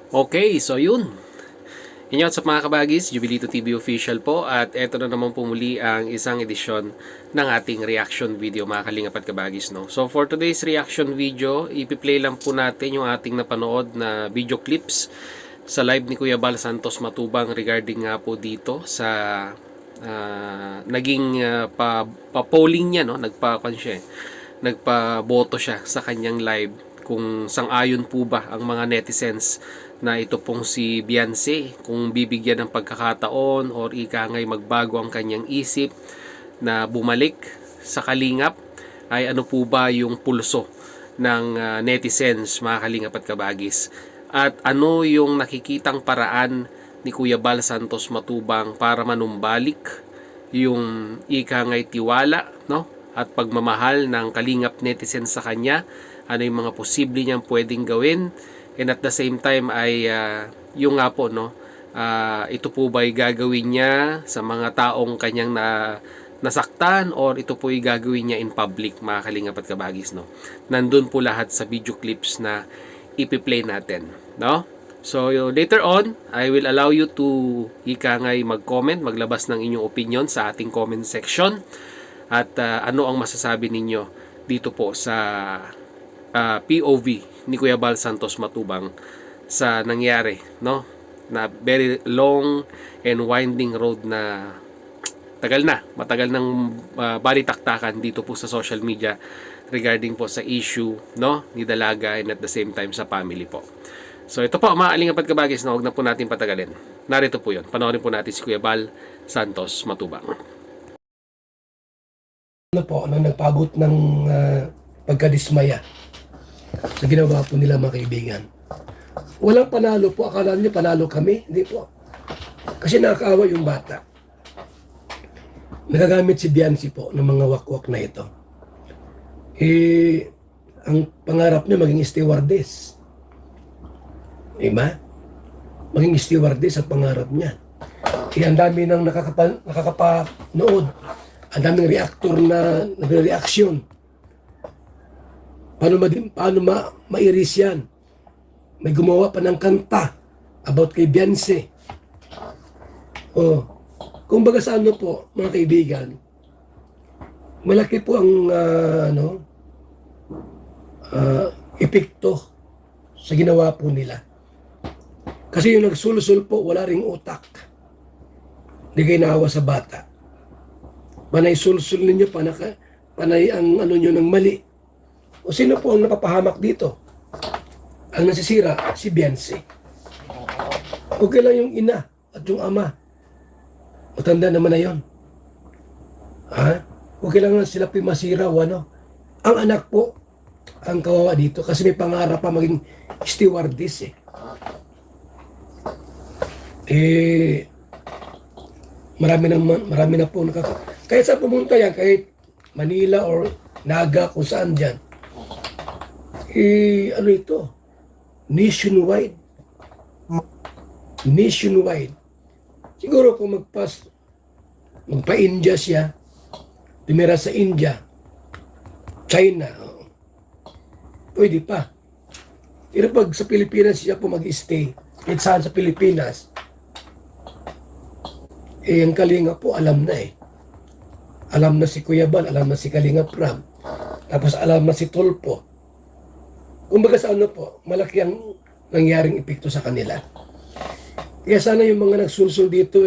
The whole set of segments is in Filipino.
Okay, so yun. Inyo sa mga kabagis, Jubilito TV official po at eto na naman po muli ang isang edisyon ng ating reaction video mga kalingap at kabagis. No? So for today's reaction video, ipi-play lang po natin yung ating napanood na video clips sa live ni Kuya Bal Santos Matubang regarding nga po dito sa naging pa-polling niya, no? Nagpa-boto siya sa kanyang live kung sang-ayon po ba ang mga netizens na ito pong si Beyonce kung bibigyan ng pagkakataon or ika ngay magbago ang kanyang isip na bumalik sa kalingap, ay ano po ba yung pulso ng netizens mga kalingap at kabagis, at ano yung nakikitang paraan ni Kuya Bal Santos Matubang para manumbalik yung ika ngay tiwala, no, at pagmamahal ng kalingap netizens sa kanya. Ano yung mga posible niyang pwedeng gawin, and at the same time ay yung nga po, no, ito po ba ay gagawin niya sa mga taong kanyang nasaktan, or ito po ay gagawin niya in public mga kalingap at kabagis, no. Nandun po lahat sa video clips na ipi-play natin, no. So later on, I will allow you to ikangay mag-comment, maglabas ng inyong opinion sa ating comment section, at ano ang masasabi ninyo dito po sa POV ni Kuya Bal Santos Matubang sa nangyari, no, na very long and winding road na matagal nang balitaktakan dito po sa social media regarding po sa issue, no, ni Dalaga, and at the same time sa family po. So ito po, maaling kapag kabagis, na huwag na po natin patagalin. Narito po yun. Panoorin po natin si Kuya Bal Santos Matubang. Ano po, nagpabot ng pagkadismaya sa ginawa po nila mga kaibigan. Walang panalo po. Akala niyo panalo kami? Hindi po. Kasi nakakaawa yung bata. Nagagamit si Beyonce po ng mga wakwak na ito. Ang pangarap niya maging stewardess. Diba? Maging stewardess ang pangarap niya. Ang dami nang nakakapanood. Ang daming reactor na nagre-reaction. Paano mairis yan? May gumawa pa ng kanta about kay Beyonce. Kung baga sa ano po, mga kaibigan, malaki po ang epekto sa ginawa po nila. Kasi yung nagsulsul po, wala ring utak. Hindi kayo naawa sa bata. Panay sulsul ninyo, panay ang ano nyo ng mali. O sino po ang napapahamak dito? Ang nasisira, si Beyonce. Okay lang yung ina at yung ama. Matanda naman na yun. Okay lang na sila masira o ano. Ang anak po, ang kawawa dito kasi may pangarap pa maging stewardess marami na po kahit saan pumunta yan, kahit Manila or Naga, kung saan dyan, ano ito, nationwide, siguro kung magpa-India siya, tumira sa India, China, pwede pa. Pero pag sa Pilipinas siya po mag-stay, kahit saan sa Pilipinas, ang Kalinga po alam na Alam na si Kuya Bal, alam na si Kalinga Prab. Tapos alam na si Tulpo. Kumbaga sa ano po, malaki ang nangyaring epekto sa kanila. Kaya sana yung mga nagsulsul dito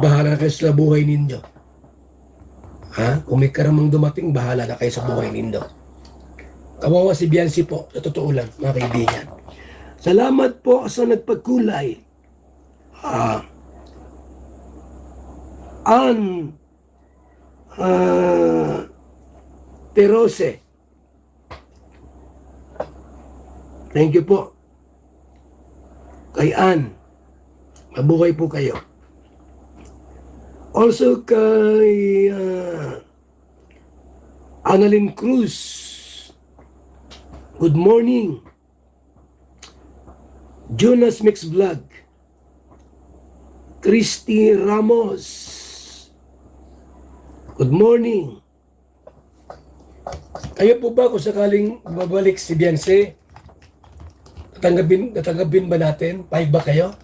bahala kayo sa buhay ninyo. Kung may karamang dumating, bahala na kayo sa buhay ninyo. Kawawa si Beyonce po, sa totoo lang, mga kaibigan. Salamat po sa nagpagkulay. Terose. Thank you po. Kay Ann. Mabuhay po kayo. Also kay Annalyn Cruz. Good morning. Jonas Mix Vlog. Christy Ramos. Good morning. Kayo po ba kung sakaling babalik si Beyonce, tatanggapin ba natin? Pahig ba kayo?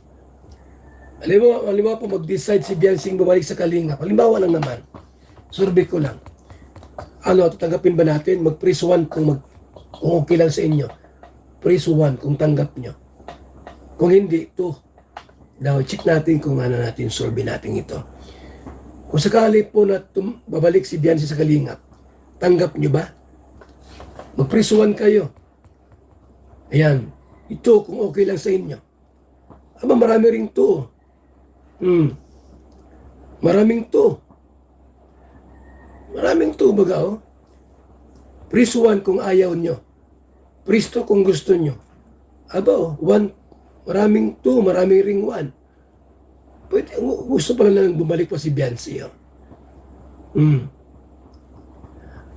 Halimbawa po mag-decide si Biansing bumalik sa Kalingap. Halimbawa lang naman. Survey ko lang. Ano, tatanggapin ba natin? Mag-press 1 kung okay lang sa inyo. Press 1 kung tanggap nyo. Kung hindi, 2. Daw, check natin kung ano natin, survey natin ito. Kung sakali po na babalik si Biansing sa Kalingap, tanggap nyo ba? Mag-press 1 kayo. Ayan. Ito kung okay lang sa inyo. Aba, marami ring 2. Maraming 2. Maraming 2 baga, oh. Press 1 kung ayaw nyo. Press 2 kung gusto nyo. Aba, oh, 1. Maraming 2, maraming ring 1. Pwede, gusto pala na bumalik pa si Biancy, oh.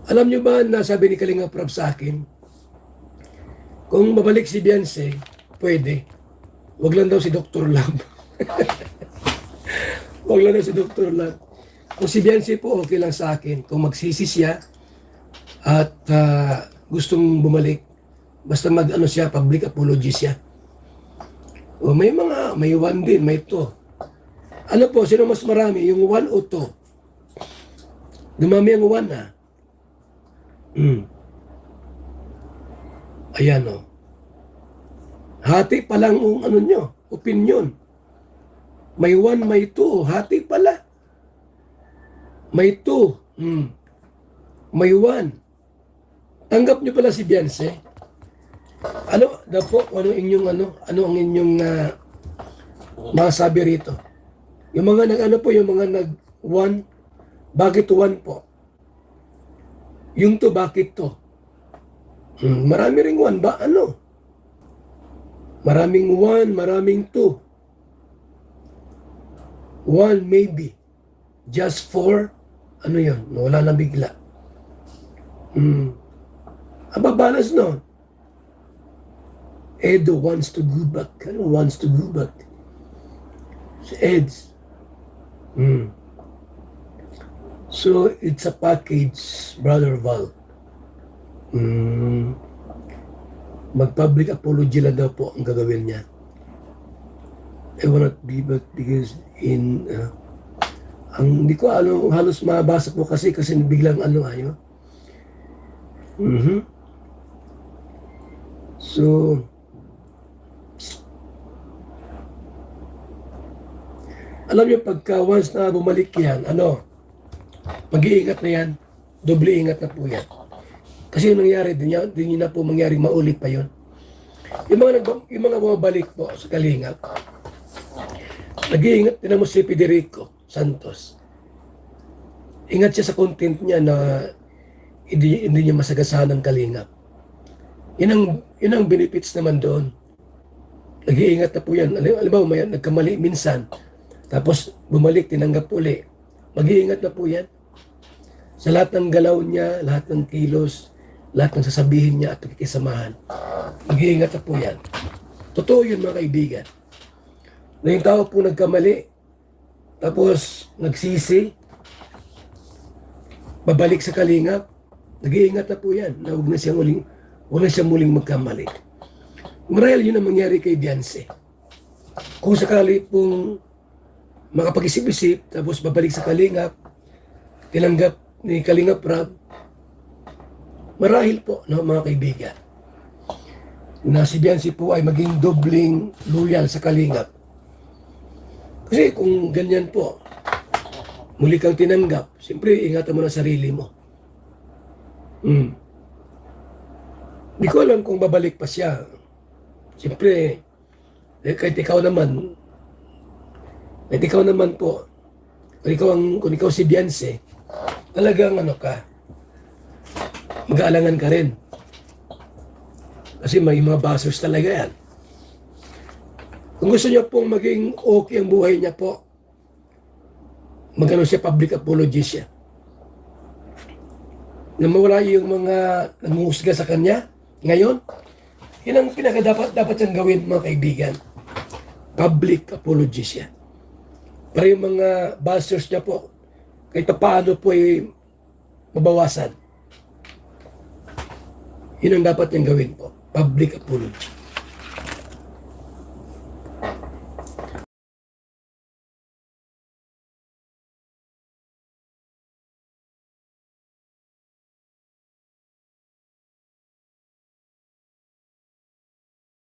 Alam nyo ba na sabi ni Kalinga Prab sa akin, kung babalik si Biancy, pwede. Wag lang daw si Dr. Lab. Wag lang daw si Dr. Lab. Kung si Biancy po, okay lang sa akin. Kung magsisi siya at gustong bumalik, basta mag-ano siya, public apology siya. O may 1 din, may 2. Ano po, sino mas marami? Yung 1 o 2? Dumami ang 1 ha. Ayan o. Hati pa lang ang ano nyo, opinion. May 1, may 2. Hati pala. May 2. May 1. Tanggap nyo pala si Biancy. Ano daw po, ano ang inyong masabi rito? Yung mga yung mga nag-1, bakit 1 po? Yung 2, bakit 2? Marami ring 1 ba? Ano? Maraming 1, maraming 2. 1 maybe. Just 4. Ano yun? Wala na bigla. Balance no? Edo wants to go back. Ano wants to go back? Si Eds. So, it's a package, Brother Val. Mag-public apology lang daw po ang gagawin niya. I will not be back because ang hindi ko halos mabasa po kasi biglang ayo. So, alam niyo pagka once na bumalik yan, mag-iingat na yan, doble ingat na po yan. Kasi yung nangyari, din na po mangyari maulit pa yun. Yung mga bumabalik po sa Kalingap, nag-iingat din mo si Federico Santos. Ingat siya sa content niya na hindi niya masagasahan ng Kalingap. Yun ang benefits naman doon. Nag-iingat na po yan. Alam mo, may nagkamali minsan, tapos bumalik, tinanggap uli. Mag-iingat na po yan. Sa lahat ng galaw niya, lahat ng kilos, lahat ng sasabihin niya at pakikisamahan. Mag-iingat na po yan. Totoo yun mga kaibigan. Na yung tao po nagkamali, tapos nagsisi, babalik sa Kalingap, nag-iingat na po yan na huwag na siyang muling magkamali. Marahil yun ang mangyari kay Biancy. Kung sakali pong makapag-isip-isip, tapos babalik sa Kalingap, tinanggap ni Kalingap Prab, marahil po, mga kaibigan, na si Biancy po ay maging dobling loyal sa Kalingap. Kasi kung ganyan po, muli kang tinanggap, siyempre ingatan mo na sarili mo. Hindi ko alam kung babalik pa siya. Siyempre, kahit ikaw naman po, kung ikaw si Biancy, talagang mag-aalangan ka rin. Kasi may mga bastos talaga yan. Kung gusto niya pong maging okay ang buhay niya po, siya, public apology siya. Na mawala yung mga nanguhusga sa kanya ngayon, yun ang dapat siyang gawin mga kaibigan. Public apology siya. Para yung mga bashers niya po, kahit paano po ay mabawasan. Yun ang dapat niyang gawin po. Public apology.